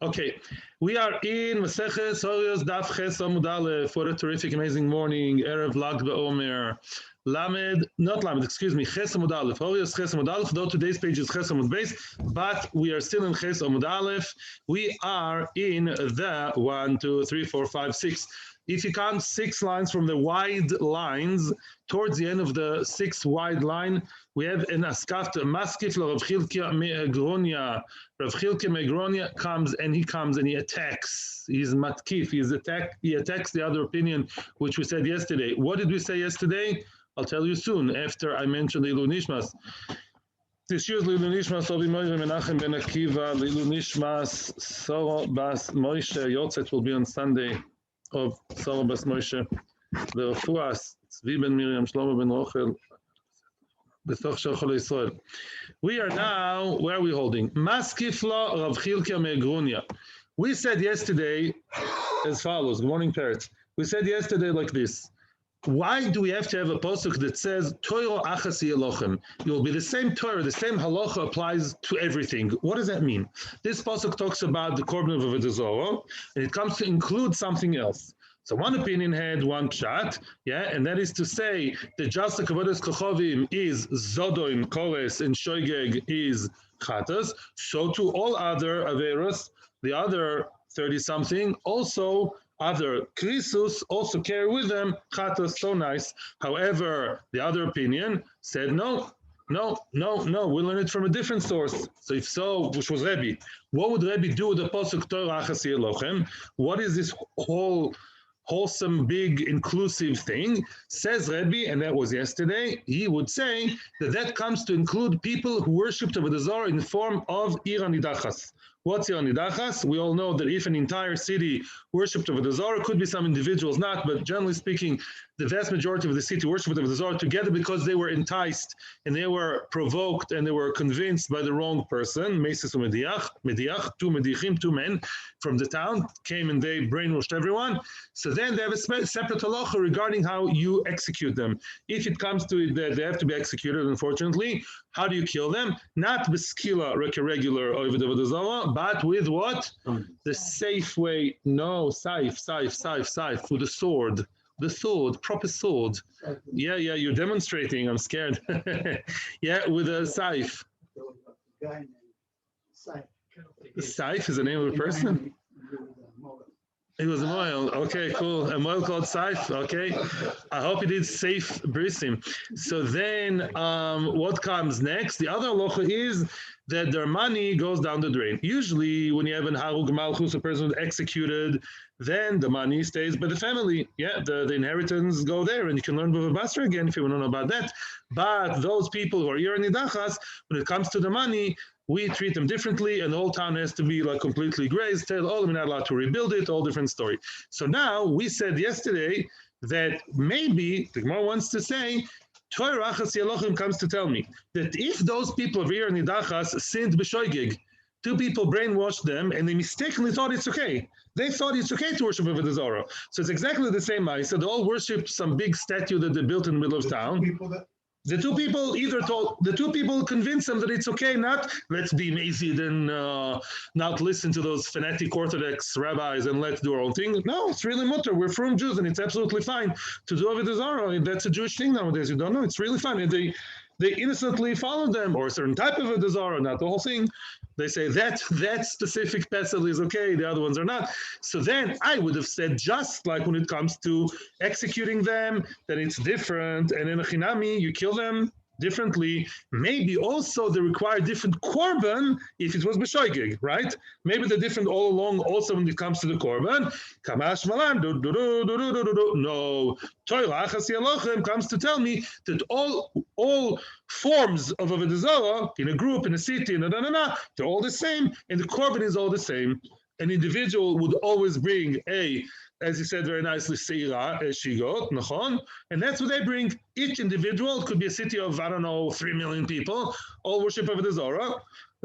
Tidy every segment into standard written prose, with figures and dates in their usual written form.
Okay, we are in Masechet Horayot Daf Ches Amud Aleph for a terrific, amazing morning. Erev Lag BaOmer. Ches Amud Aleph. Horayos Ches Amud Aleph, though today's page is Ches Amud Beis, but we are still in Ches Amud Aleph. We are in the 1, 2, 3, 4, 5, 6. If you count 6 lines from the wide lines, towards the end of the 6th wide line, we have an askafta, maskif Rav Chilkia Me'agronia. Rav Chilkia Me'agronia comes and he attacks. He's matkif, he attacks the other opinion, which we said yesterday. What did we say yesterday? I'll tell you soon, after I mention the Ilu Nishmas. This year's Lilu Nishmas, Ovi Moishe Menachem Ben Akiva, Lilu Nishmas, Soro Bas Moshe, Yotzet will be on Sunday of Soro Bas Moshe, the Fuas, Tzvi Ben Miriam, Shlomo Ben Rochel, B'toch Shel Chol Yisrael. We are now, where are we holding? Maskifla Rav Chilkia Me'agronia. We said yesterday as follows, good morning parents. We said yesterday like this. Why do we have to have a posuk that says Torah achas yelochem? It will be the same Torah, the same halacha applies to everything. What does that mean? This posuk talks about the Korban of Avodah Zarah, and it comes to include something else. So one opinion had one pshat, and that is to say that just like Avodas Kochovim is Zodoim, Kores, and Shoigeg is Chatas, so to all other Averos, the other 30-something, also other krisus also carry with them chatas, so nice. However, the other opinion said no, we learn it from a different source. So if so, which was Rebbe, what would Rebbe do with the posuk Torah achas yelochem? What is this wholesome, big, inclusive thing? Says Rebbe, and that was yesterday, he would say that comes to include people who worshipped Avodah Zarah in the form of Ir Nidachas. What's Ir Nidachas? We all know that if an entire city worshipped Avodah Zarah, could be some individuals not, but generally speaking, the vast majority of the city worshipped Avodah Zarah together because they were enticed and they were provoked and they were convinced by the wrong person. Meses Mediach, 2 Medichim, 2 men from the town came and they brainwashed everyone. So then they have a separate halacha regarding how you execute them. If it comes to it that they have to be executed, unfortunately, how do you kill them? Not beskila, like a regular Avodah Zarah, but with what? The safe way. No, saif, with the sword. The sword, proper sword. Yeah, you're demonstrating. I'm scared. Yeah, with a saif. Saif is the name of the person? It was a moil. Okay, cool. A moil called Saif. Okay. I hope he did safe brisim. So then what comes next? The other halacha is that their money goes down the drain. Usually when you have an harug malchus, a person executed, then the money stays by the family. Yeah, the inheritance go there, and you can learn Bava Basra again if you want to know about that. But those people who are Ir Nidachas, when it comes to the money, we treat them differently, and the whole town has to be like completely grazed. Tell all of them not allowed to rebuild it. All different story. So now we said yesterday that maybe the Gemara wants to say Torah achas yelochem comes to tell me that if those people of Ir Nidachas sinned b'shoigig, 2 people brainwashed them and they mistakenly thought it's okay. They thought it's okay to worship Avodah Zarah. So it's exactly the same. I said they all worshipped some big statue that they built in the middle of town. The 2 people convinced them that it's okay, not let's be amazed and not listen to those fanatic Orthodox rabbis and let's do our own thing. No, it's really mutter. We're from Jews and it's absolutely fine to do Avodah Zarah. That's a Jewish thing nowadays. You don't know. It's really fine. And they innocently follow them, or a certain type of Avodah Zarah, not the whole thing. They say that specific pesel is okay, the other ones are not. So then I would have said, just like when it comes to executing them, that it's different, and in a chinami, you kill them differently. Maybe also they require different korban if it was b'shoigig, right? Maybe they're different all along also when it comes to the korban. Kamash malan, no. Torah achas yelochem comes to tell me that all forms of Avodah Zarah, in a group, in a city, they're all the same, and the korban is all the same. An individual would always bring as you said very nicely, seira, shigot, nachon, and that's what they bring. Each individual could be a city of, 3 million people, all worship Avodah Zarah.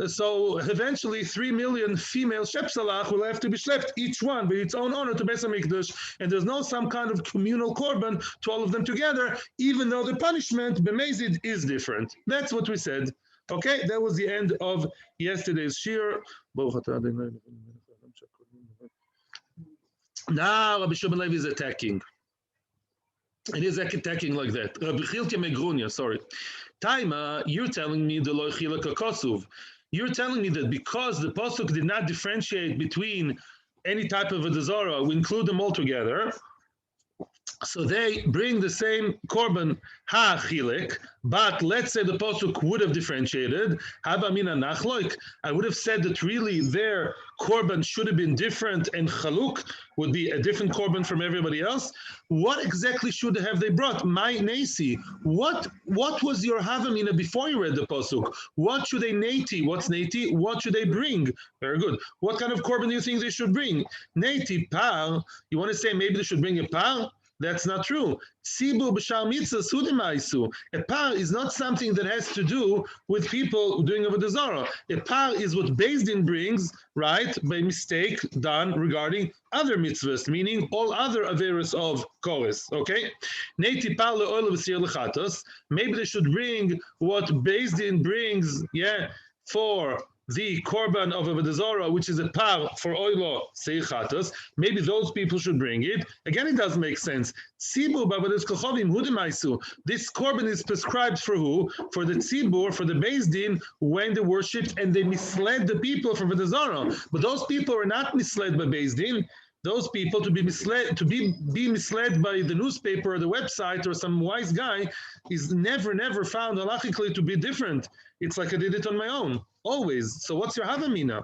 So eventually 3 million female shepsalach will have to be schlepped, each one with its own honor to Beis Hamikdash, and there's no some kind of communal korban to all of them together, even though the punishment, b'mezid, is different. That's what we said. Okay, that was the end of yesterday's shiur. Now Rabbi Shimon Levi is attacking. And he's attacking like that. Rabbi Chilke Megrunia, sorry. Taima, you're telling me the Lo Chilek HaKosuv. You're telling me that because the Pasuk did not differentiate between any type of a Dezorah, we include them all together, so they bring the same korban ha-chilek, but let's say the pasuk would have differentiated. Haba mina nachloik. I would have said that really their korban should have been different, and chaluk would be a different korban from everybody else. What exactly should have they brought? My nasi. What was your havamina before you read the pasuk? What should they nati? What's nati? What should they bring? Very good. What kind of korban do you think they should bring? Nati par. You want to say maybe they should bring a par? That's not true. Sibu b'shar mitzvah sudimaisu. A par is not something that has to do with people doing avodah zarah. A par is what Beis Din brings, right, by mistake done regarding other mitzvahs, meaning all other averos of kores. Okay. Neiti par le'oil v'sir lechatos. Maybe they should bring what Beis Din brings, for the korban of avodah zarah, which is a par for oilo seichatos. Maybe those people should bring it. Again, it doesn't make sense. Tzibur b'avodas kochovim hudemaisu. This korban is prescribed for who? For the tzibur, for the Beis Din, when they worshipped and they misled the people from avodah zarah. But those people are not misled by Beis Din. Those people to be misled by the newspaper or the website or some wise guy is never found halachically to be different. It's like I did it on my own, always. So what's your havamina?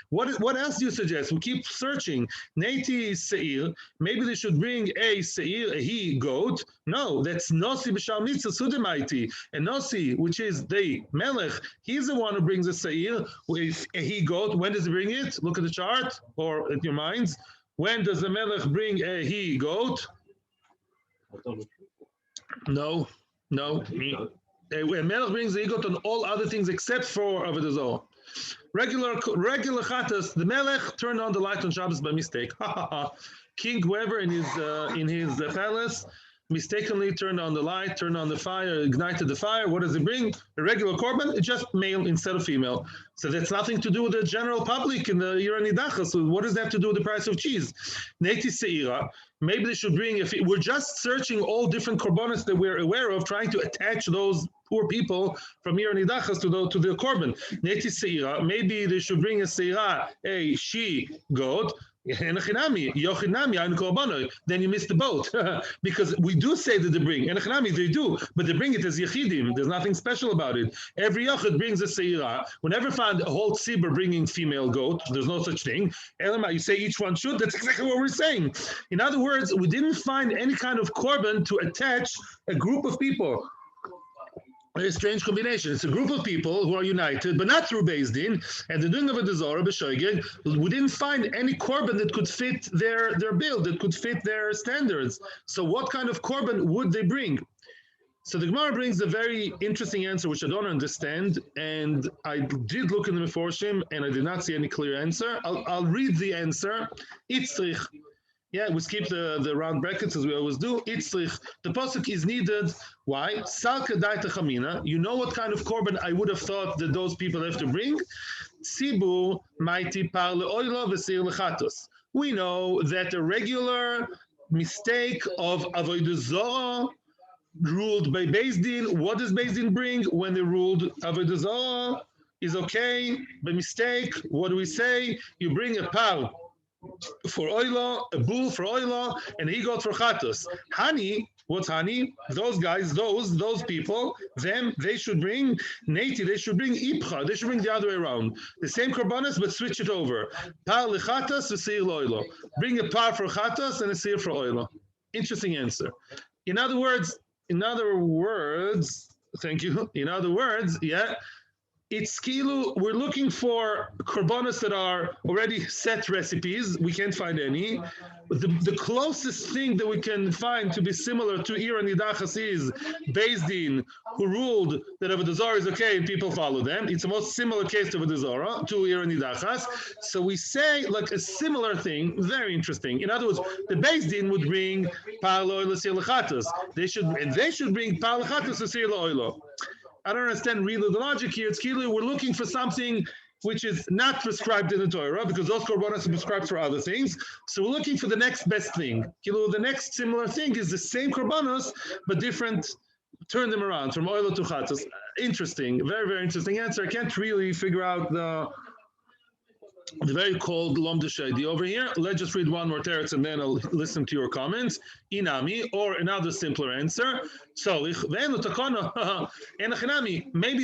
What else do you suggest? We keep searching. Neiti seir. Maybe they should bring a seir, a he goat. No, that's nosi b'shal mitzvah sudemaiti. And nosi, which is the melech, he's the one who brings a seir with a he goat. When does he bring it? Look at the chart or at your minds. When does the melech bring a he goat? No. When melech brings the he goat on all other things except for avodah zarah. Regular chatas, the melech turned on the light on Shabbos by mistake. King whoever in his palace mistakenly turned on the light, turned on the fire, ignited the fire. What does it bring? A regular korban, it's just male instead of female. So that's nothing to do with the general public in the Yira Nidacha. So what does that have to do with the price of cheese? Neti Seira. Maybe they should bring, if we're just searching all different korbanos that we're aware of, trying to attach those poor people from Yira Nidachas to the korban. Neti Seira. Maybe they should bring a Seira, a she goat. Then you miss the boat because we do say that they bring they do, but they bring it as yechidim. There's nothing special about it. Every yachid brings a seira. We never found a whole tzibur bringing female goat. There's no such thing. Elama, you say each one should. That's exactly what we're saying. In other words, we didn't find any kind of korban to attach a group of people. A strange combination. It's a group of people who are united, but not through Beis Din, and they're doing avodah zarah b'shoigeg. We didn't find any korban that could fit their bill, that could fit their standards. So what kind of korban would they bring? So the Gemara brings a very interesting answer, which I don't understand, and I did look in the Meforshim, and I did not see any clear answer. I'll read the answer. Itzrich. Yeah, we skip the round brackets as we always do. Itzrich. The pasuk is needed. Why? Salka daita chamina. You know what kind of korban I would have thought that those people have to bring? Sibu maiti par le'oilo v'sir lechatos. We know that a regular mistake of avodah zarah ruled by Beis Din. What does Beis Din bring when they ruled avodah zarah is okay? By mistake, what do we say? You bring a par for oila, a bull for oila, and he got for chatos. Hani, what's hani? Those guys, those people, they should bring neti, they should bring ipcha, they should bring the other way around. The same korbanos, but switch it over. Par lechatos, v'seir loila. Bring a par for chatos and a seir for oila. Interesting answer. In other words, thank you. In other words, it's kilu, we're looking for korbanos that are already set recipes. We can't find any. The closest thing that we can find to be similar to Ira Nidachas is Beis Din, who ruled that avodah zarah is okay and people follow them. It's the most similar case to avodah zarah, to Ira Nidachas. So we say like a similar thing, very interesting. In other words, the Beis Din would bring par lo'ilo sir lechatos. They should bring par lechatos sir lo'ilo. I don't understand really the logic here. It's clearly we're looking for something which is not prescribed in the Torah, because those korbanos are prescribed for other things. So we're looking for the next best thing. The next similar thing is the same korbanos, but different, turn them around, from oil to chatas. Interesting, very, very interesting answer. I can't really figure out the very cold lomdish idea over here. Let's just read one more teretz and then I'll listen to your comments. Inami, or another simpler answer. So, maybe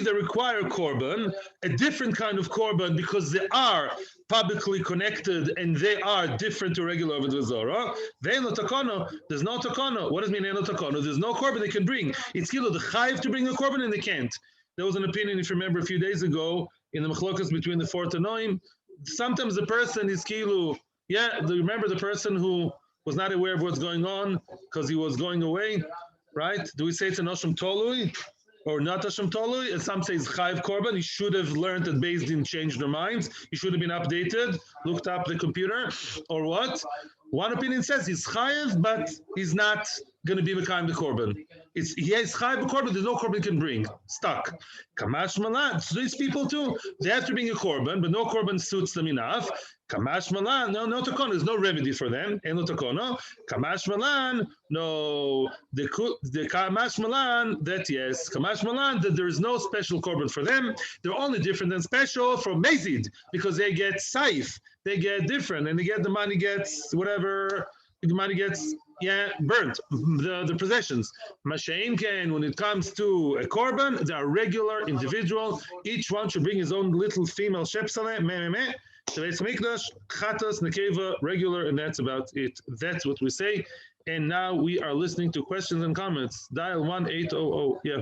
they require korban, a different kind of korban, because they are publicly connected and they are different to regular avodah zarah. There's no takana. What does mean no takana? There's no korban they can bring. It's the chayiv to bring a korban and they can't. There was an opinion, if you remember, a few days ago in the machlokas between the four Tanoim. Sometimes the person is kilu. Yeah, do you remember the person who was not aware of what's going on because he was going away, right? Do we say it's an Asham Taluy or not Asham Taluy? And some say it's Chayiv Korban. He should have learned that Beis Din changed their minds. He should have been updated, looked up the computer, or what? One opinion says he's Chayiv, but he's not going to be Mekayim the Korban. He has Chayiv Korban, there's no Korban he can bring. Stuck. Kamash Malan. So these people too, they have to bring a Korban, but no Korban suits them enough. Kamash Malan, no takona, there's no remedy for them. No takona. Kamash Malan, no. The Kamash Malan, that yes. Kamash Malan, that there is no special Korban for them. They're only different and special from Mazid, because they get Saif. They get different, and they get the money gets whatever, the money gets burnt, the possessions. Mashein Ken, when it comes to a korban, they are regular, individual. Each one should bring his own little female shepsale, meh. So it's mikdash, chatas, nekeva, regular, and that's about it. That's what we say. And now we are listening to questions and comments. Dial 1800. Yeah.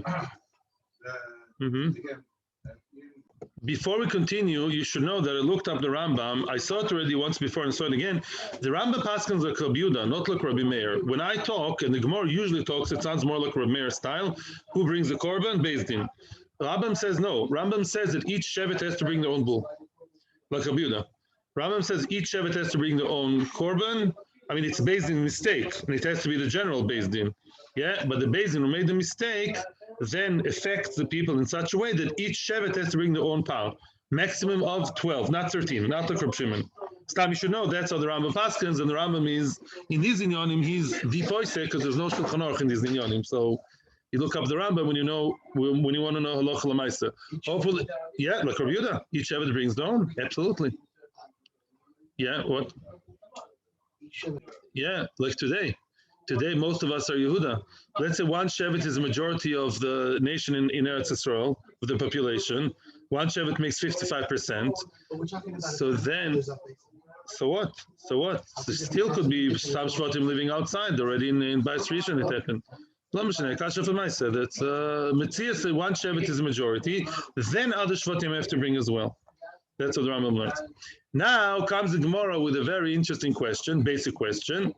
Before we continue, you should know that I looked up the Rambam. I saw it already once before and saw it again. The Rambam paskins like Rabbi Yehuda, not like Rabbi Meir. When I talk, and the Gemara usually talks, it sounds more like Rabbi Meir style. Who brings the korban? Beis Din. Rambam says no. Rambam says that each shevet has to bring their own bull, like Rabbi Yehuda. Rambam says each shevet has to bring their own korban. I mean, it's Beis Din mistake, and it has to be the general Beis Din. Yeah, but the Beis Din who made the mistake then affects the people in such a way that each shevet has to bring their own power. Maximum of 12, not 13, not like Reb Shimon. Stam, you should know that's how the Rambam paskins, and the Rambam is, in these inyanim, he's the poisek, because there's no Shulchan Aruch in these inyanim. So you look up the Rambam when you know, when you want to know halacha l'maisa. Hopefully, yeah, like Rabbi Yehuda, each shevet brings their own, absolutely. Yeah, what? Yeah, like today. Today, most of us are Yehuda. Let's say one shevet is the majority of the nation in Eretz Yisrael, with the population. One shevet makes 55%. So then, so what? So still could be some shvatim living outside already in Beis Rishon. It happened. That's Metzias, one shevet is the majority. Then other shvatim have to bring as well. That's what the Rambam learns. Now comes the Gemara with a very interesting question, basic question.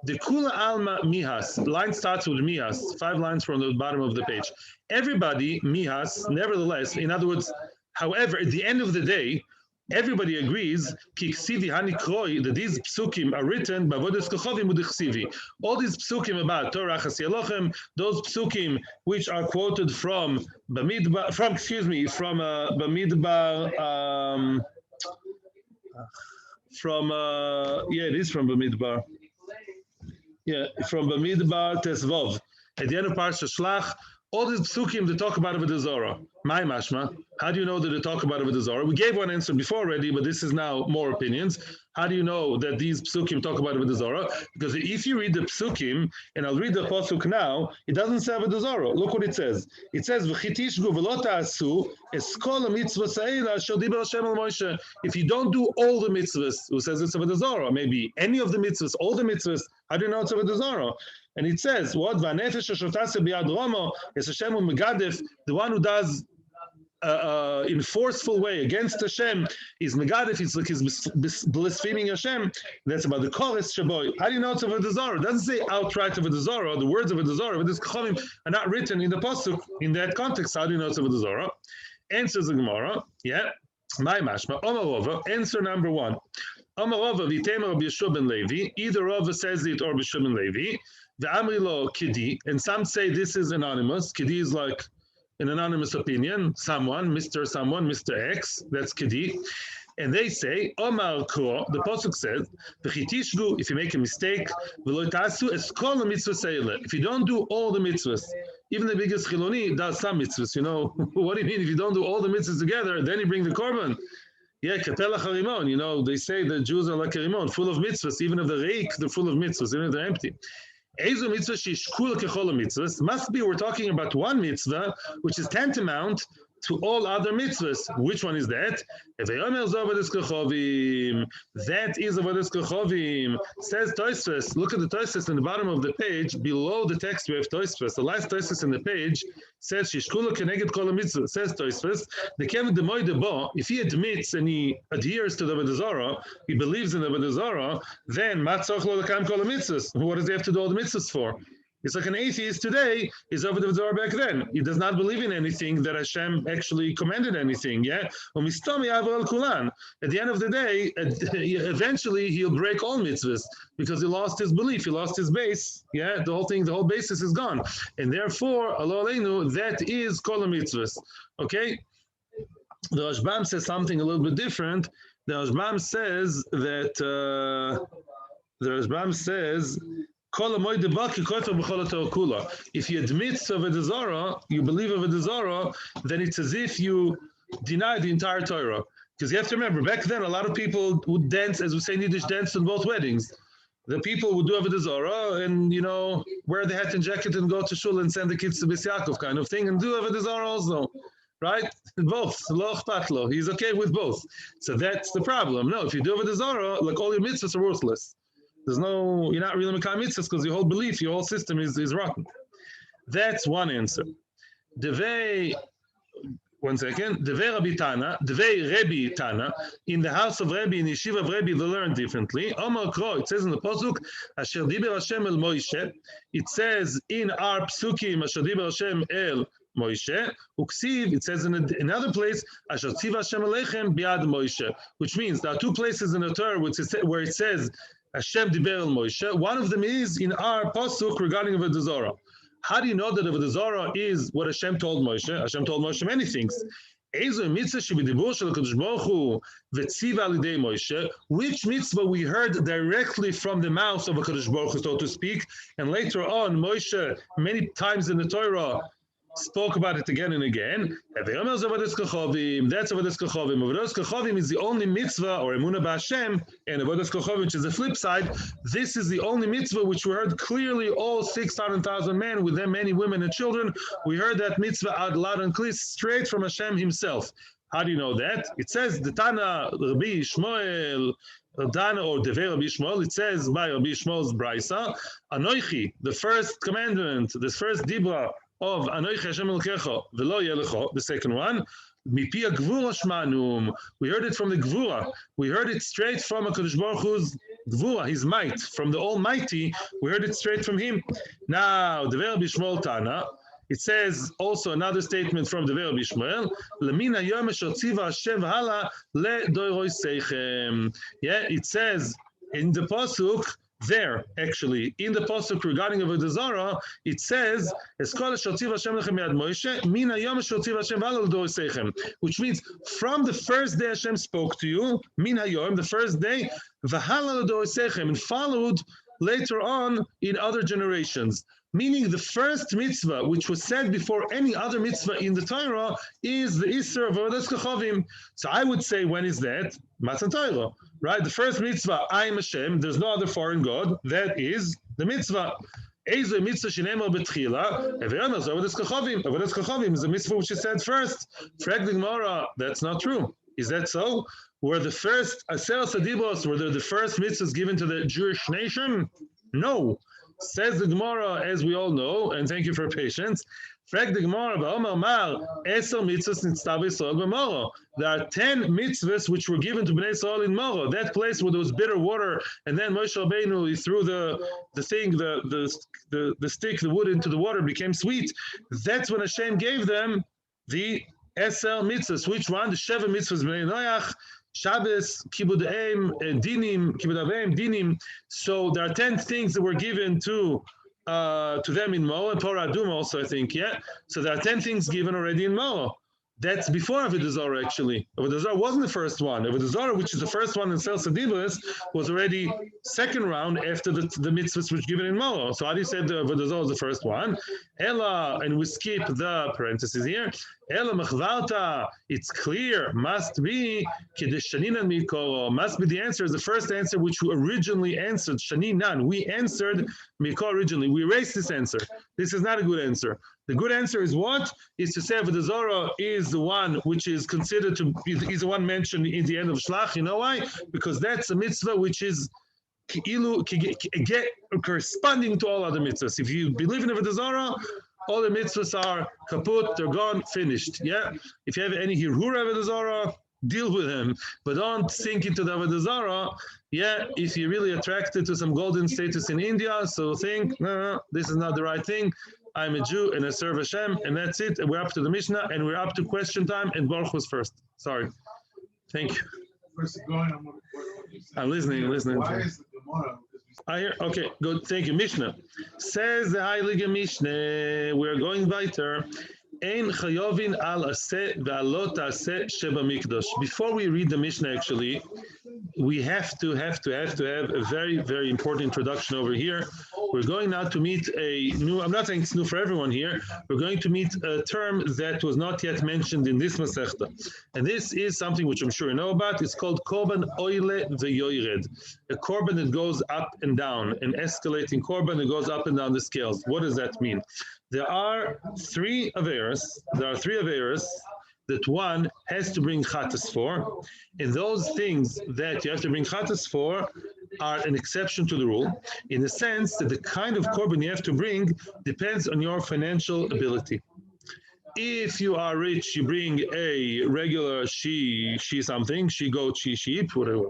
The Kula Alma Mihas, line starts with Mihas, 5 lines from the bottom of the page. Everybody, Mihas, nevertheless, in other words, however, at the end of the day, everybody agrees that these psukim are written by Vodas Kochovim Udichsivi. All these psukim about Torah Chasiyalochem, those psukim which are quoted from Bamidbar, from Bamidbar, it is from Bamidbar. Yeah, from Bamidbar Tesvov. At the end of Parsha Shlach, all these psukim that talk about Avodah Zarah. My mashma. How do you know that they talk about Avodah Zarah? We gave one answer before already, but this is now more opinions. How do you know that these psukim talk about Avodah Zarah? Because if you read the psukim, and I'll read the pasuk now, it doesn't say Avodah Zarah. Look what it says. It says, "V'chitishgu v'lo ta'asu eskol mitzvah sa'ila shel diber Hashem al Moshe." If you don't do all the mitzvahs, who says it's Avodah Zarah? Maybe any of the mitzvahs, all the mitzvahs. How do you know it's Avodah Zarah? And it says, "What v'anefesh shotase b'yad Ramo es Hashem u'megadef." The one who does in forceful way against Hashem is megadef. It's like he's blaspheming Hashem. That's about the chorus shaboy. How do you know it's Avodah Zarah? It doesn't say outright Avodah Zarah. The words of Avodah Zarah, but this chachamim are not written in the pasuk in that context. How do you know it's Avodah Zarah? Answers the Gemara. Yeah, my mashma. Omar Rava. Answer number 1. Omar Rava v'temer Rabbi Yeshua ben Levi. Either Rava says it or Rabbi Yeshua ben Levi. The Amri lo Kidi, and some say this is anonymous. Kidi is like an anonymous opinion, someone, Mr. X, that's Kedi, and they say, Omar Ko, the Pasuk says, V'chitishgu, if you make a mistake, v'lo tasu es kol mitzvah seile. If you don't do all the mitzvahs, even the biggest Chiloni does some mitzvahs, you know. What do you mean? If you don't do all the mitzvahs together, then you bring the Korban. Yeah, Kapela Harimon, you know, they say that Jews are like a Rimon, full of mitzvahs. Even if they're reik, they're full of mitzvahs, even if they're empty. Ezu mitzvah shishkula kechol mitzvahs. Must be we're talking about one mitzvah, which is tantamount to all other mitzvahs. Which one is that? That is avodas kochovim. Says Tosfos. Look at the Tosfos in the bottom of the page. Below the text we have Tosfos. The last Tosfos in the page says shishkula keneged kol mitzvah. Says Tosfos. The kev demoide bo. If he admits and he adheres to the avodah zarah, he believes in the avodah zarah, then matzach lo lekam kol mitzvahs. What does he have to do all the mitzvahs for? It's like an atheist today is over the Zohar back then. He does not believe in anything that Hashem actually commanded anything. Yeah. At the end of the day, eventually he'll break all mitzvahs because he lost his belief, he lost his base. Yeah. The whole basis is gone. And therefore, Allah Aleinu, that is kol mitzvahs. Okay. The Rashbam says something a little bit different. The Rashbam says that if you admit avodah zarah, you believe avodah zarah, then it's as if you deny the entire Torah. Because you have to remember, back then a lot of people would dance, as we say in Yiddish, dance in both weddings. The people would do avodah zarah and, you know, wear the hat and jacket and go to shul and send the kids to Beis Yaakov kind of thing and do avodah zarah also. Right? Both. Lo patlo. He's okay with both. So that's the problem. No, if you do avodah zarah, like all your mitzvahs are worthless. There's no, you're not really Mekayim mitzvahs because your whole belief, your whole system is rotten. That's one answer. One second. Rabbi Tana, Rebbe Tana, in the house of Rebbe, in yeshiva of Rebbe, they learn differently. Omar Kro, it says in the Pasuk, Asher diber Hashem el Moshe. It says in our psukim, Asher diber Hashem el Moshe. Uksiv, it says in another place, Asher tziv Hashem alechem biad Moshe, which means there are two places in the Torah where it says Hashem diber el Moshe. One of them is in our pasuk regarding avodah zarah. How do you know that avodah zarah is what Hashem told Moshe? Hashem told Moshe many things. Which mitzvah we heard directly from the mouth of a Kadosh Baruch Hu, so to speak, and later on Moshe many times in the Torah spoke about it again and again. That's avodas kochovim. Avodas kochovim is the only mitzvah, or emunah b'Hashem, and avodas kochovim, which is the flip side. This is the only mitzvah which we heard clearly, all 600,000 men, with them many women and children. We heard that mitzvah out loud and clear, straight from Hashem Himself. How do you know that? It says the Tana Rabbi Shmuel. Dana or Devei Rabbi Shmuel, it says by Rabbi Shmuel's Braisa, Anoichi, the first commandment, the first dibra of Anoichi Hashem Elokecha v'lo yelecha, the second one, Mipi Gvura Shmanum. We heard it from the Gvura. We heard it straight from HaKadosh Baruch Hu's Gvura, His might, from the Almighty. We heard it straight from Him. Now, Devei Rabbi Shmuel Tana, it says also another statement from the Rabbi Shmuel, Lemina Yom Shotziva Hashem Hala Le Doiroi Seichem. Yeah, it says in the pasuk there, actually, in the pasuk regarding avodah zarah, it says Eskol Shotziva Hashem Lechem Yad Moshe Mina Yom Shotziva Hashem Hala Le Doiroi Seichem, which means from the first day Hashem spoke to you, Min Hayom, the first day, V'Hala Le Doiroi Seichem, and followed later on in other generations. Meaning the first mitzvah, which was said before any other mitzvah in the Torah, is the Isser of avodas kochovim. So I would say, when is that? Matan Torah, right? The first mitzvah, I am Hashem, there's no other foreign God, that is the mitzvah. Ezo mitzvah shenemar betchila, eve'yonos avodas kochovim. Avodas kochovim is the mitzvah which is said first. Frag the Gemara, that's not true. Is that so? Were the first Aseret Adibos, were the first mitzvahs given to the Jewish nation? No. Says the Gemara, as we all know, and thank you for your patience. Frag the Gemara, there are 10 mitzvahs which were given to Bnei Yisrael in Moro, that place where there was bitter water, and then Moshe Rabbeinu, he threw the stick, the wood into the water, became sweet. That's when Hashem gave them the Esel mitzvahs. Which one? The Sheva mitzvahs, Bnei Noach, Shabbos, Kibud Dinim, Kibud Avim, Dinim. So there are 10 things that were given to to them in Mo, and Torah Adum also, I think, yeah? So there are 10 things given already in Mo. That's before Avodah Zarah, actually. Avodah Zarah wasn't the first one. Avodah Zarah, which is the first one in Sel Sadibus, was already second round after the mitzvahs which given in Mo. So Adi said Avodah Zarah was the first one. Ella, and we skip the parentheses here. Ella mechvarta, it's clear, must be kedeshaninan mikoro, must be the answer, is the first answer which we originally answered, shaninan. We answered mikor originally. We erased this answer. This is not a good answer. The good answer is what? Is to say Avodah Zarah is the one which is considered to be is the one mentioned in the end of Shlach. You know why? Because that's a mitzvah which is corresponding to all other mitzvahs. If you believe in Avodah Zarah, all the mitzvahs are kaput, they're gone, finished. Yeah. If you have any hirhura Avodah Zarah, deal with him, but don't sink into the Avodah Zarah. Yeah, if you're really attracted to some golden status in India, so think, no, this is not the right thing. I'm a Jew and I serve Hashem, and that's it. And we're up to the Mishnah, and we're up to question time, and Baruch was first. Sorry. Thank you. I'm listening. Why is the Gemara? I hear. Okay, good. Thank you. Mishnah. Says the Heilige Mishnah, we're going weiter. Ein chayovin al aseh ve'alot aseh sheba mikdash. Before we read the Mishnah, actually, we have to have a very, very important introduction over here. We're going now to meet a new, I'm not saying it's new for everyone here, we're going to meet a term that was not yet mentioned in this Masechta. And this is something which I'm sure you know about. It's called Korban Oleh VeYored, a korban that goes up and down, an escalating korban that goes up and down the scales. What does that mean? There are three averos that one has to bring chatas for, and those things that you have to bring chatas for are an exception to the rule, in the sense that the kind of korban you have to bring depends on your financial ability. If you are rich, you bring a regular she goat, she sheep, whatever.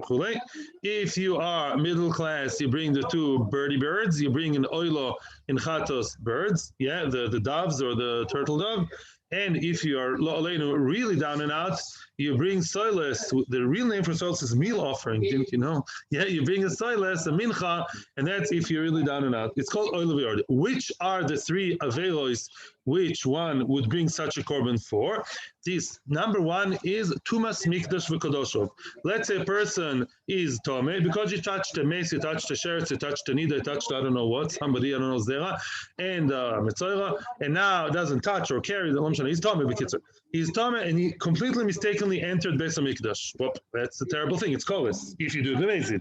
If you are middle class, you bring the two birdie birds. You bring an oilo in chatos birds, yeah, the doves or the turtle dove. And if you are really down and out, you bring soiles. The real name for soiles is meal offering. Didn't you know? Yeah, you bring a soiles, a mincha, and that's if you're really down and out. It's called Oleh VeYored. Which are the three averos which one would bring such a korban for? This number one is tumas mikdash v'kadoshov. Let's say a person is tome because you touched a mace, you touched a sheretz, you touched a nida, you touched I don't know what, somebody I don't know zera, and metzora, and now doesn't touch or carry the lomshana. He's tome b'kitzur. He's tome and he completely mistakenly entered Beis Hamikdash. Well, that's a terrible thing. It's kolis if you do the mace.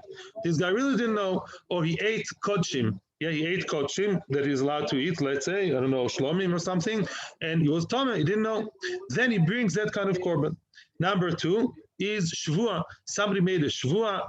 This guy really didn't know, or he ate kodshim. Yeah, he ate kodshim that he's allowed to eat, let's say, I don't know, shlomim or something, and he was tame, he didn't know. Then he brings that kind of korban. Number two is shvua. Somebody made a shvua,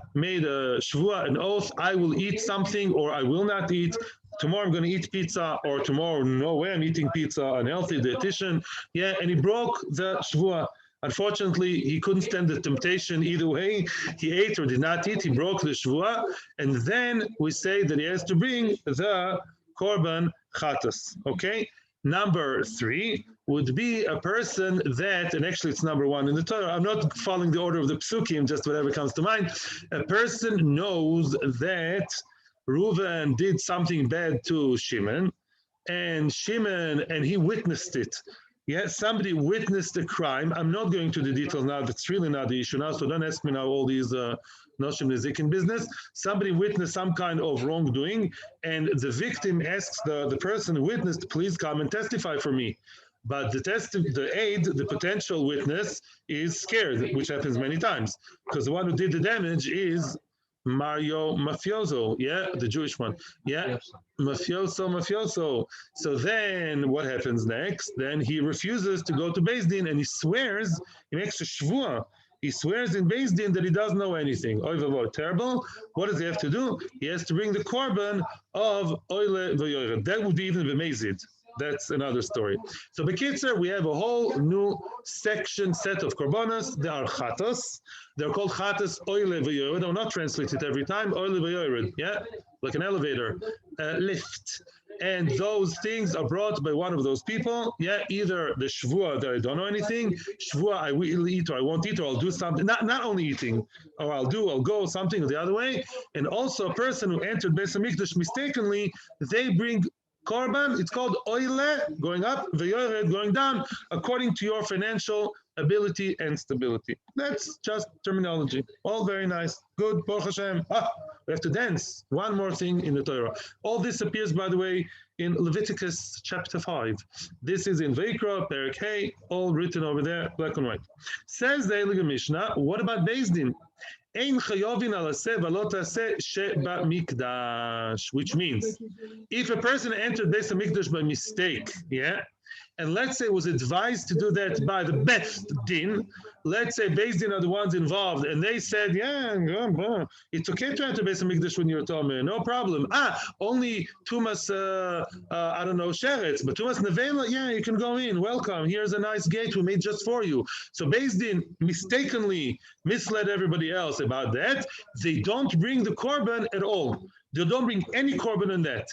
an oath, I will eat something or I will not eat. Tomorrow I'm going to eat pizza, or tomorrow, no way I'm eating pizza, unhealthy dietitian. Yeah, and he broke the shvua. Unfortunately, he couldn't stand the temptation either way. He ate or did not eat. He broke the shvua. And then we say that he has to bring the korban chatas. Okay? Number three would be a person that, and actually it's number one in the Torah. I'm not following the order of the psukim, just whatever comes to mind. A person knows that Reuven did something bad to Shimon, and he witnessed it. Yes, somebody witnessed the crime. I'm not going to the details now. That's really not the issue now. So don't ask me now all these noshim nezikin business. Somebody witnessed some kind of wrongdoing, and the victim asks the person who witnessed, please come and testify for me. But the potential witness is scared, which happens many times, because the one who did the damage is Mario Mafioso, yeah, the Jewish one, yeah, Mafioso. So then what happens next? Then he refuses to go to Beis Din, and he swears, he makes a shvua. He swears in Beis Din that he doesn't know anything. Oy v'voy, terrible. What does he have to do? He has to bring the korban of Oleh VeYored. That would be even b'mezid. That's another story. So Bekitzer, we have a whole new set of korbanos. They are chatos. They're called chatos Oleh VeYored. I will not translate it every time. Oleh VeYored, yeah, like an elevator, lift. And those things are brought by one of those people. Yeah, either the shvua that I don't know anything, shvua I will eat or I won't eat, or I'll do something. Not only eating, or I'll go something the other way. And also a person who entered Beis Hamikdash mistakenly, they bring Korban, it's called Oleh, going up, VeYored, going down, according to your financial ability and stability. That's just terminology. All very nice. Good. Baruch Hashem. We have to dance. One more thing in the Torah. All this appears, by the way, in Leviticus chapter 5. This is in Vayikra, Perek Hey, all written over there, black and white. Says the Eilige Mishnah, what about Beis Din? Ein chayovin alaseh v'lo taseh sheba mikdash, which means if a person entered Beis Hamikdash by mistake, yeah, and let's say was advised to do that by the Beis Din, let's say Beis Din are the ones involved, and they said, yeah, it's okay to enter Beis Hamikdash when you're Tomei, no problem. Only Tumas, I don't know, Sheretz, but Tumas Nevela, yeah, you can go in, welcome, here's a nice gate we made just for you. So Beis Din mistakenly misled everybody else about that. They don't bring the Korban at all. They don't bring any Korban in that.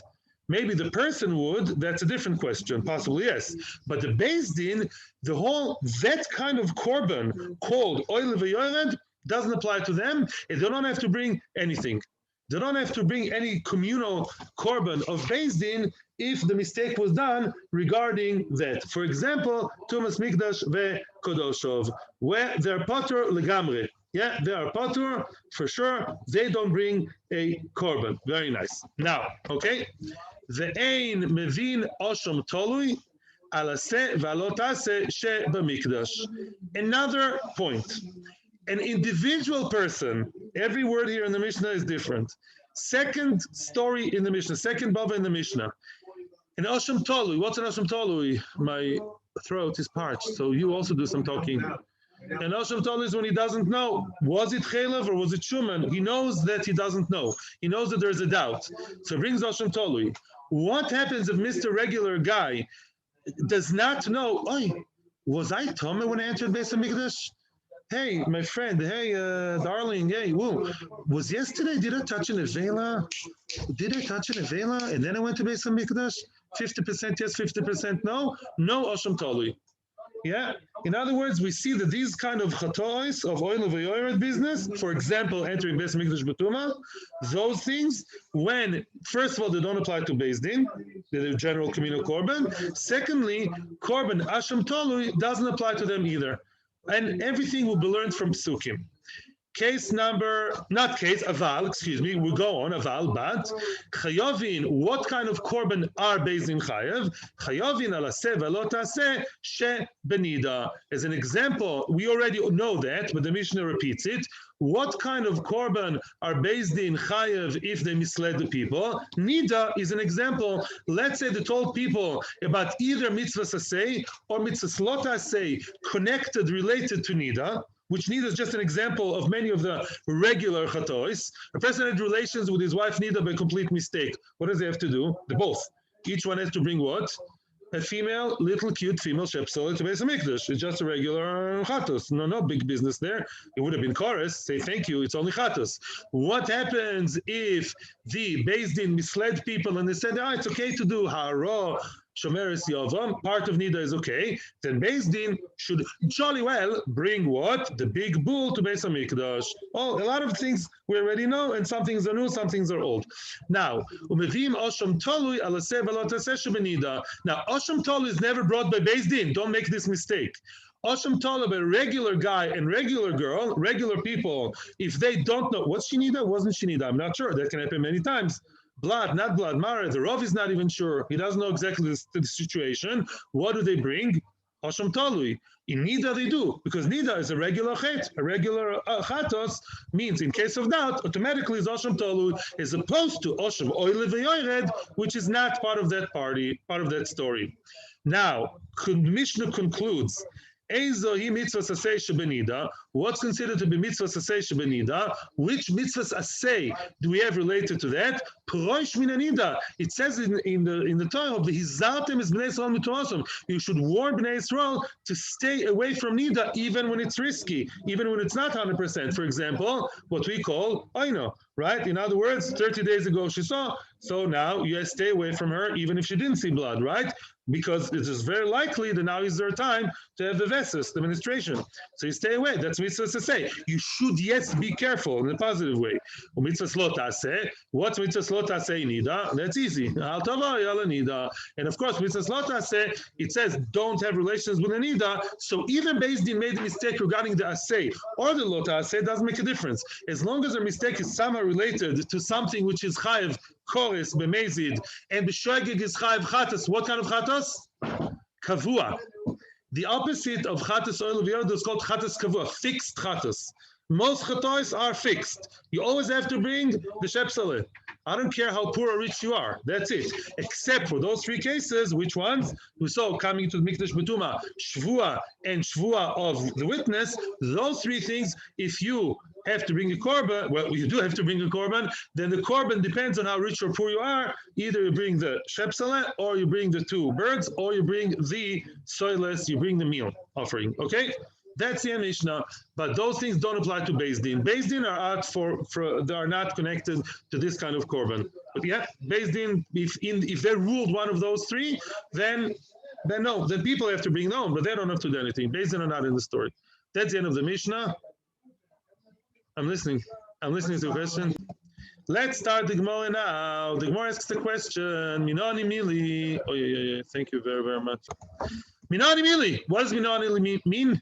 Maybe the person would, that's a different question, possibly yes. But the Beis Din, that kind of Korban called Oleh VeYored doesn't apply to them, and they don't have to bring anything. They don't have to bring any communal Korban of Beis Din if the mistake was done regarding that. For example, Tumas Mikdash veKodoshov, where they're Patur legamre. Yeah, they are Patur, for sure. They don't bring a Korban. Very nice. Now, okay. Ve'ein mevin Asham Taluy alaseh v'lo taseh she b'mikdash. Another point. An individual person, every word here in the Mishnah is different. Second story in the Mishnah, second bava in the Mishnah. An Asham Taluy. What's an Asham Taluy? My throat is parched, so you also do some talking. And Asham Taluy is when he doesn't know. Was it Chelev or was it Shuman? He knows that he doesn't know. He knows that there's a doubt. So he brings Asham Taluy. What happens if Mr. Regular Guy does not know, was I Tomei when I entered Beis Hamikdash? Hey, my friend, hey, darling, hey, whoa. Was yesterday, did I touch an Avela? Did I touch an Avela? And then I went to Beis Hamikdash? 50% yes, 50% no? No Asham Taluy. Yeah. In other words, we see that these kind of chatois of Oleh VeYored business, for example, entering Beis Hamikdash B'tumah, those things, when first of all they don't apply to Beis Din, the general communal korban. Secondly, korban Asham Taluy doesn't apply to them either, and everything will be learned from psukim. Aval, excuse me, we go on, Aval, but Chayovin, what kind of korban are Beis Din Chayev? Chayovin alaseh v'lo taseh she benida. As an example, we already know that, but the Mishnah repeats it. What kind of korban are Beis Din Chayev if they misled the people? Nida is an example. Let's say they told people about either mitzvah aseh or mitzvah lo taseh connected, related to Nida, which Nida is just an example of many of the regular chatois. A person had relations with his wife Nida by complete mistake. What does he have to do? They both. Each one has to bring what? A female, little cute female shepsol to Beis Hamikdash. It's just a regular chatos. No big business there. It would have been chorus. Say thank you. It's only chatos. What happens if the Beis Din misled people and they said, it's okay to do hara, Shomeres Yavam, part of Nida is okay, then Beis Din should jolly well bring what? The big bull to Beis Hamikdash. A lot of things we already know, and some things are new, some things are old. Now, Umevim Asham Taluy alaseh v'lo taseh she benida. Now, Asham Taluy is never brought by Beis Din. Don't make this mistake. Asham Taluy by regular guy and regular girl, regular people, if they don't know, what's she Nida? Wasn't she Nida? I'm not sure. That can happen many times. Blood, not blood, Mara, the Rav is not even sure. He doesn't know exactly the situation. What do they bring? Asham Taluy. In Nida they do, because Nida is a regular chet. A regular chatos means, in case of doubt, automatically is Asham Taluy, as opposed to Asham Oleh VeYored, which is not part of that story. Now, Mishnah concludes, what's considered to be mitzvah aseh shebenida? Which mitzvahs aseh do we have related to that? It says in the Torah of the Hizartem is bnei Yisrael mitoasom. You should warn bnei Yisrael to stay away from nida, even when it's risky, even when it's not 100%. For example, what we call oino, right? In other words, 30 days ago she saw, so now you stay away from her, even if she didn't see blood, right? Because it is very likely that now is their time to have the vesus, the menstruation. So you stay away. That's mitzvahs to say? You should, yes, be careful in a positive way. Mitzvahs lo taseh. What's mitzvahs lo taseh nida? That's easy. Al tavai ala nida. And of course, mitzvahs lo taseh, it says don't have relations with a nida. So even Beis Din made a mistake regarding the aseh or the lo taseh, doesn't make a difference. As long as the mistake is somehow related to something which is chayiv chores b'mezid and b'shogeg is chayiv chatas. What kind of chatas? Kavua. The opposite of chatas oil VeYored is called chatas kavua, fixed chatas. Most chatos are fixed. You always have to bring the shepsale. I don't care how poor or rich you are. That's it. Except for those three cases, which ones? We saw coming to the Mikdash Betuma, Shvua and Shvua of the witness. Those three things, if you have to bring a korban, well, you do have to bring a korban, then the korban depends on how rich or poor you are. Either you bring the shepsale, or you bring the two birds, or you bring the soilless, you bring the meal offering, okay? That's the Mishnah, but those things don't apply to Beis Din. Beis Din are out they are not connected to this kind of korban. But yeah, Beis Din, if they ruled one of those three, then no, then people have to bring their own, but they don't have to do anything. Beis Din are not in the story. That's the end of the Mishnah. I'm listening to the question. Let's start the Gemara now. The Gemara asks the question, Minani Mili. Oh, yeah. Thank you very, very much. Minani Mili. What does Minani mean?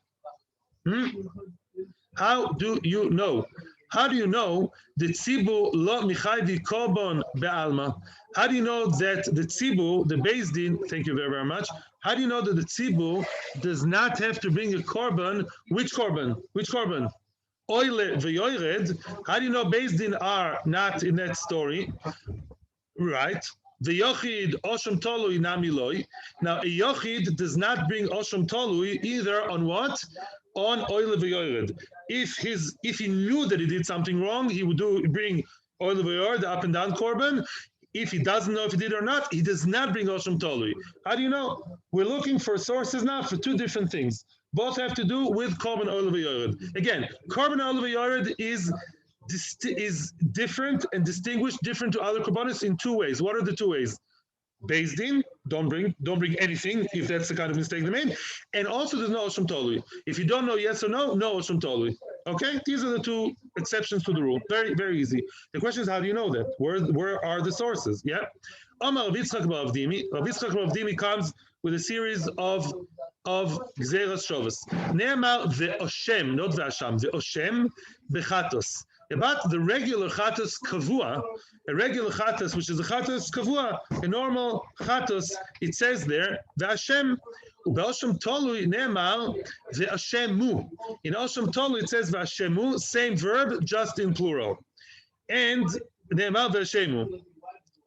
How do you know? How do you know the Tzibu lo michayvi korban be'alma? How do you know that the Tzibu, the Beis Din, thank you very, very much. How do you know that the Tzibu does not have to bring a korban? Which korban? Oleh VeYored. How do you know Beis Din are not in that story? Right. The Yochid Asham Taluy namiloi. Now a Yochid does not bring Asham Taluy either on what? On Oleh VeYored. If he knew that he did something wrong, he would bring Oleh VeYored, the up and down korban. If he doesn't know if he did or not, he does not bring Asham Taluy. How do you know? We're looking for sources now for two different things. Both have to do with Korban Oleh VeYored. Again, Korban Oleh VeYored is different and distinguished different to other korbanos in two ways. What are the two ways? Beis Din, don't bring anything if that's the kind of mistake they made. And also there's no Asham Taluy. If you don't know yes or no, no Asham Taluy. Okay? These are the two exceptions to the rule. Very, very easy. The question is, how do you know that? Where are the sources? Yeah. Amar Rav Yitzchak bar Avdimi. Rav Yitzchak bar Avdimi comes with a series of Gzeras Shovas. Ne'emar ve'oshem, not ve'asham, ve'oshem bechatos. About the regular chatos kavua, a regular chatos, which is a chatos kavua, a normal chatos, it says there, ve'ashem, u'be'oshem tolui ne'emar ve'ashemu. In Asham Taluy it says ve'ashemu, same verb, just in plural. And ne'emar ve'ashemu.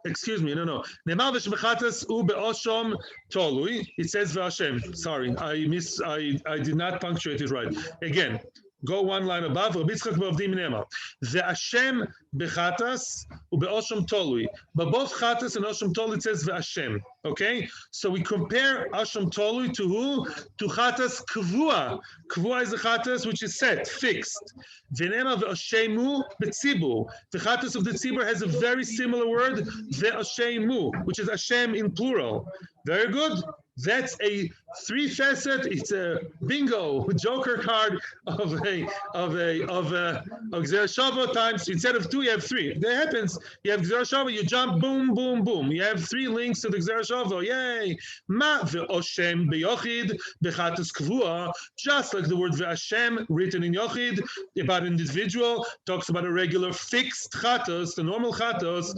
Excuse me, no. Ne'emar ve'shmechatas u'be'osham tolui. It says ve'ashem. Sorry, I did not punctuate it right. Again, go one line above. Rabbi Yitzchak bar Avdimi ne'emar ve'ashem bechatas u'be'osham tolui. But both chatas and osham tolui it says ve'ashem. Okay, so we compare Asham Taluy to who? To chatas kavua. Kavua is a chatas which is set, fixed. V'nema ve'ashemu betzibur. The chatas of the tzibur has a very similar word, ve'ashemu, which is Hashem in plural. Very good. That's a three-facet. It's a bingo joker card of Gzeras Shava times. Instead of two, you have three. That happens. You have Gzeras Shava, you jump, boom, boom, boom. You have three links to the Gzeras Shava. Yay! Ma ve'oshem beyochid bechatas kvua. Just like the word ve'ashem written in yochid about an individual talks about a regular fixed chatos, the normal chatos.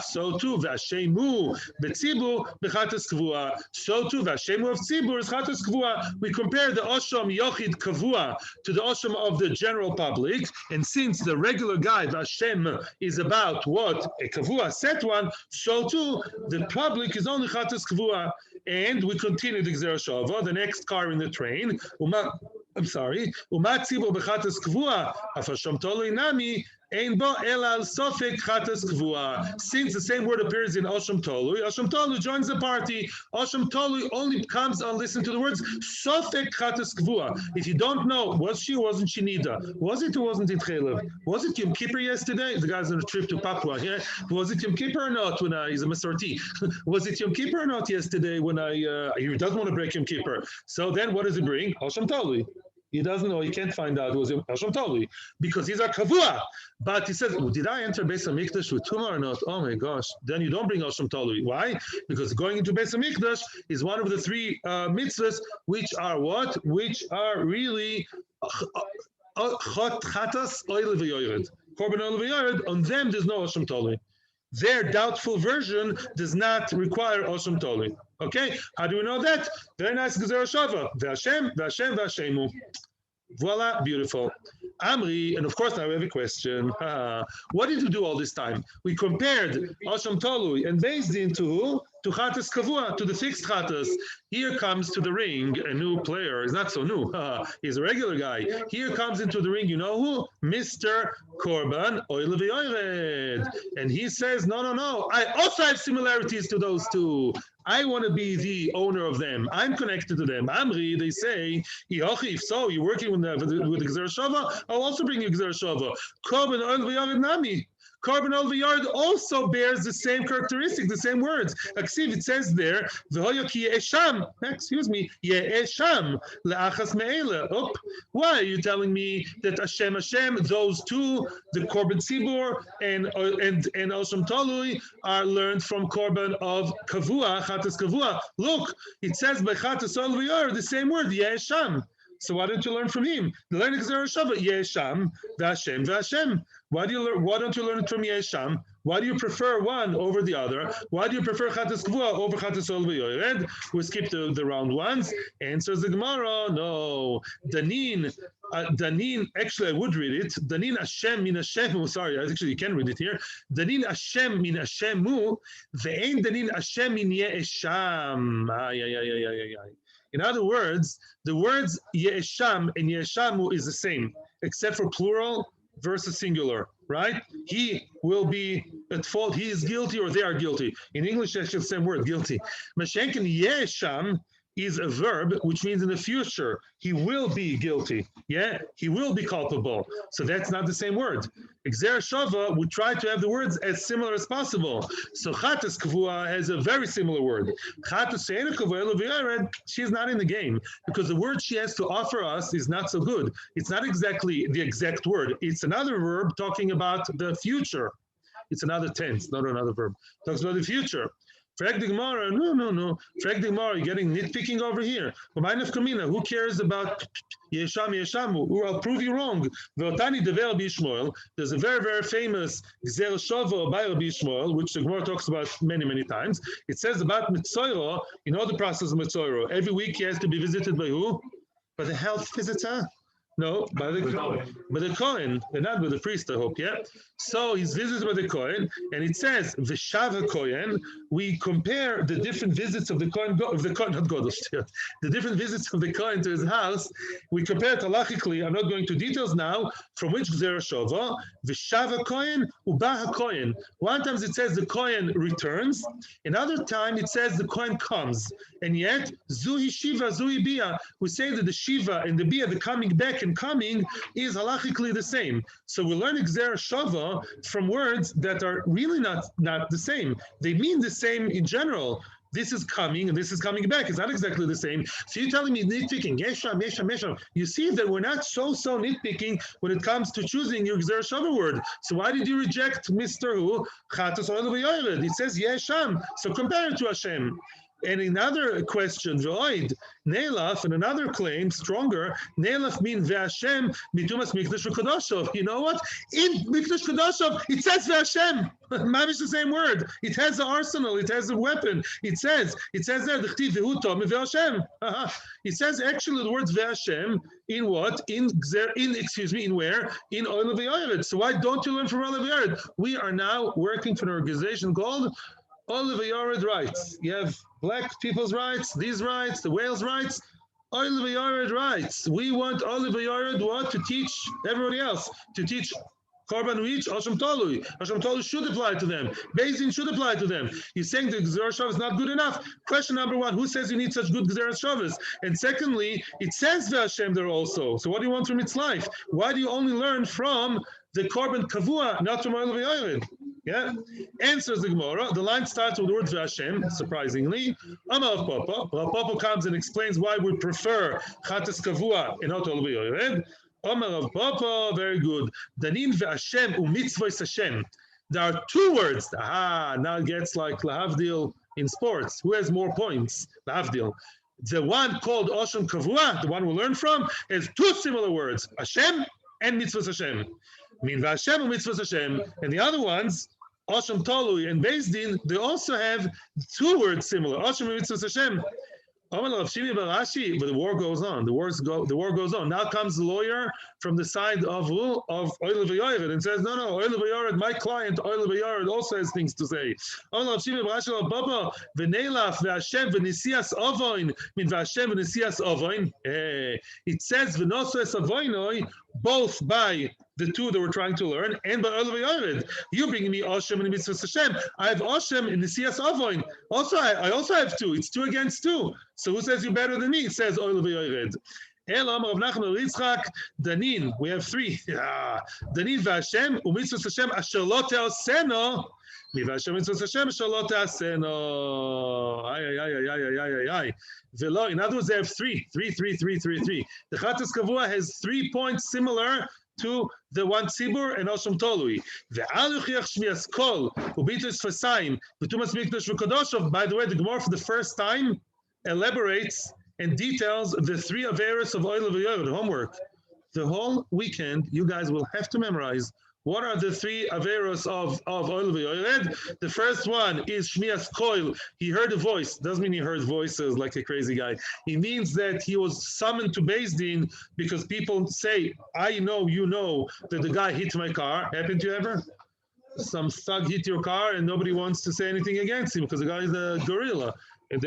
So too ve'ashemu betzibur bechatas kvua. So too ve'ashemu of tzibur is chatos kvua. We compare the osham yochid kvua to the osham of the general public, and since the regular guy ve'ashem is about what a kvua set one, so too the public is only chatos kvua. And we continue the Gzeras Shava, the next car in the train. Uma tzibur bechatas kvua, afasham tolui nami, ein bo ela al sofek chatas kvua. Since the same word appears in Asham Taluy joins the party. Asham Taluy only comes and listen to the words sofek chatas kvua. If you don't know, was she or wasn't she nida? Was it or wasn't it chelev? Was it Yom Kippur yesterday? The guy's on a trip to Papua. Yeah, was it Yom Kippur or not? When he's a Masorti. Was it Yom Kippur or not yesterday? When he doesn't want to break Yom Kippur. So then, what does it bring? Asham Taluy. He doesn't know. He can't find out. It was Asham Taluy because he's a kavua. But he says, did I enter Beis Hamikdash with tumah or not? Oh my gosh! Then you don't bring Asham Taluy. Why? Because going into Beis Hamikdash is one of the three mitzvahs, which are what? Which are really chatas Oleh VeYored. Korban Oleh VeYored. On them, there's no Asham Taluy. Their doubtful version does not require Asham Taluy. Okay, how do we know that? Very nice Gezerah Shava. Ve'Hashem, Ve'Hashem, Ve'Hashemu. Voila, beautiful. Amri, and of course now we have a question. What did we do all this time? We compared Asham Taluy and Beis Din to who? To Chatas Kavua, to the fixed Chatas. Here comes to the ring a new player. He's not so new. He's a regular guy. Here comes into the ring, you know who? Mr. Korban Oleh VeYored. And he says, no. I also have similarities to those two. I want to be the owner of them. I'm connected to them. Amri, they say, if so, you're working with the Gezerah Shava, I'll also bring you Gezerah Shava. Korban Oleh VeYored Nami. Korban Oleh VeYored also bears the same characteristic, the same words. Aksiv, it says there, Ye'esham, excuse me, Ye'esham, le'achas me'ele. Why are you telling me that Hashem, those two, the Korban Tzibur and Asham Taluy, are learned from Korban of Kavua, Chatas Kavua? Look, it says by Chatas Oleh VeYored, the same word, Ye'esham. So why don't you learn from him? The learning is Shava, Ye'esham, Ve'Hashem, Ve'Hashem. Why don't you learn it from Ye'esham? Why do you prefer one over the other? Why do you prefer Chatas Kavua over Chatas Oleh VeYored? We skip the round ones. Answers the Gemara, no. Danin, actually I would read it. Danin Hashem min Hashemu, sorry, actually you can read it here. Danin Hashem min Hashemu, ve'ein Danin Hashem min Ye'esham. In other words, the words Ye'esham and Ye'eshamu is the same, except for plural versus singular, right? He will be at fault, he is guilty or they are guilty. In English, it's the same word, guilty. Mashenkin Ye'esham is a verb, which means in the future, he will be guilty. Yeah, he will be culpable. So that's not the same word. Gezerah Shava would try to have the words as similar as possible. So Chatas Kavua has a very similar word. Chatas Kavua Oleh VeYored, she's not in the game because the word she has to offer us is not so good. It's not exactly the exact word. It's another verb talking about the future. It's another tense, not another verb. It talks about the future. Frag the Gemara, no. Frag the Gemara, you're getting nitpicking over here. Who cares about Ye'esham? I'll prove you wrong. There's a very, very famous Gezerah Shava by Rabbi Yishmael, which the Gemara talks about many, many times. It says about Mitzoiro, you know the process of Mitzoiro. Every week he has to be visited by who? By the health visitor. No, by the Kohen, and not by the priest, I hope, yeah? So he's visited by the Kohen, and it says, V'shav Kohen, we compare the different visits of the Kohen, the different visits of the Kohen to his house, we compare it halachically, I'm not going to details now, from which Gezerah Shava, V'shav Kohen, Ubah Kohen. One time it says the Kohen returns, another time it says the Kohen comes, and yet, Zuhi Shiva, Zuhi Bia, we say that the Shiva and the Bia, the coming back and coming, is halachically the same. So we learn Gezerah Shava from words that are really not the same. They mean the same in general. This is coming and this is coming back. It's not exactly the same. So you're telling me nitpicking, Yesham. You see that we're not so nitpicking when it comes to choosing your Gezerah Shava word. So why did you reject Mr. Who? Chatas Oleh VeYored. It says Yesham. So compare it to Hashem. And another question, V'oid, Neilaf, and another claim, stronger, Neilaf means Ve'Hashem, Mitumas Mikdash V'Kodoshov. You know what? In Mikdash Kodoshov, it says Ve'Hashem. Mamish the same word. It has the arsenal. It has a weapon. It says there, D'chtiv V'hu Tom Ve'Hashem. It says actually the words Ve'Hashem in what? In where? In Oleh VeYored. So why don't you learn from Oleh VeYored? We are now working for an organization called Oleh VeYored rights. You have black people's rights, these rights, the whales' rights, Oleh VeYored rights. We want Oleh VeYored what? To teach everybody else, to teach Korban which? Asham Taluy. Asham Taluy should apply to them. Beis Din should apply to them. You're saying the Gezerah Shava is not good enough. Question number one, who says you need such good Gezerah Shavas? And secondly, it says Ve'Hashem there also. So what do you want from its life? Why do you only learn from the Korban Kavua, not from Oleh VeYored? Yeah. Answers the Gemara. The line starts with the word Hashem, surprisingly. Amar Rav Papa. Rav Papa comes and explains why we prefer Chatas Kavua and not Oleh VeYored. Amar Rav Papa, very good. Danin ve'Hashem u'mitzvos Hashem. There are two words. Now it gets like Lahavdil in sports. Who has more points? Lahavdil. The one called Asham Kavua, the one we learn from, has two similar words, Hashem and mitzvos Hashem. Min v'Hashem u'mitzvos Hashem. And the other ones, Asham Taluy and Beis Din, they also have two words similar, Asham and mitzvos Hashem. But the war goes on. The war goes on. Now comes the lawyer from the side of Oleh VeYored and says, no, Oleh VeYored, my client Oleh VeYored also has things to say. It says both by the two that we're trying to learn and by Oleh VeYored. You bring me Asham and mitzvos Hashem. I have Asham in the Nesias Avoin. Also, I also have two. It's 2 against 2. So who says you're better than me? It says Oleh VeYored. Danin, we have 3. Danin v'Hashem u'mitzvos Hashem asher lo te'aseno. V'Hashem mitzvos Hashem asher lo te'aseno. In other words, they have 3. The Chatas Kavua has 3 points similar to the one tzibur and Asham Taluy. By the way, the Gemara for the first time elaborates and details the 3 averos of Oleh VeYored. Homework. The whole weekend, you guys will have to memorize what are the 3 averos of Oleh VeYored. The first one is Shmias Koil. He heard a voice. Doesn't mean he heard voices like a crazy guy. It means that he was summoned to Beis Din because people say, I know, you know, that the guy hit my car. Happened to you ever? Some thug hit your car and nobody wants to say anything against him because the guy is a gorilla. And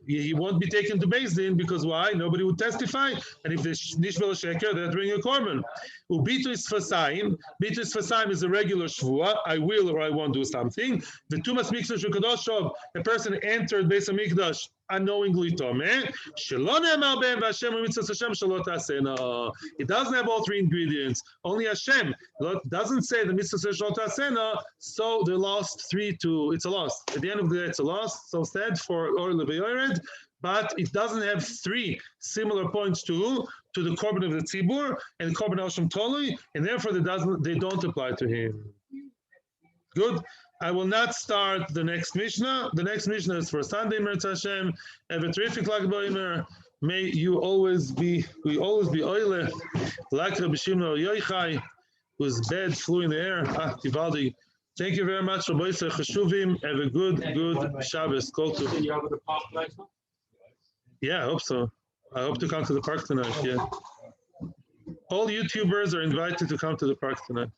he won't be taken to Beis Din because why? Nobody would testify. And if there's nishvel sheker, they'll bring a korban. Ubitu is fasayim. Bitu is fasayim is a regular shvua. I will or I won't do something. The tumas mikdash ukadoshov. A person entered Beis Hamikdash unknowingly tomeh. Shelo ne'emar be'em v'Hashem u'mitzvos Hashem shelo ta'asena. It doesn't have all 3 ingredients. Only Hashem. It doesn't say the mitzvos shelo ta'asena. So the last 3 to it's a loss. At the end of the day, it's a loss. So said for Oleh VeYored, but it doesn't have 3 similar points to the korban of the tzibur and the korban Asham Taluy, and therefore they don't apply to him. Good. I will not start the next Mishnah. The next Mishnah is for Sunday, Mirz Hashem. Have a terrific Lag BaOmer. May we always be Oleh, like Rabbi Shimon Yochai, whose bed flew in the air. Tivaldi. Thank you very much, Rabbi Cheshuvim. Have a good Shabbos. Kol Tov. Yeah, I hope so. I hope to come to the park tonight. Yeah. All YouTubers are invited to come to the park tonight.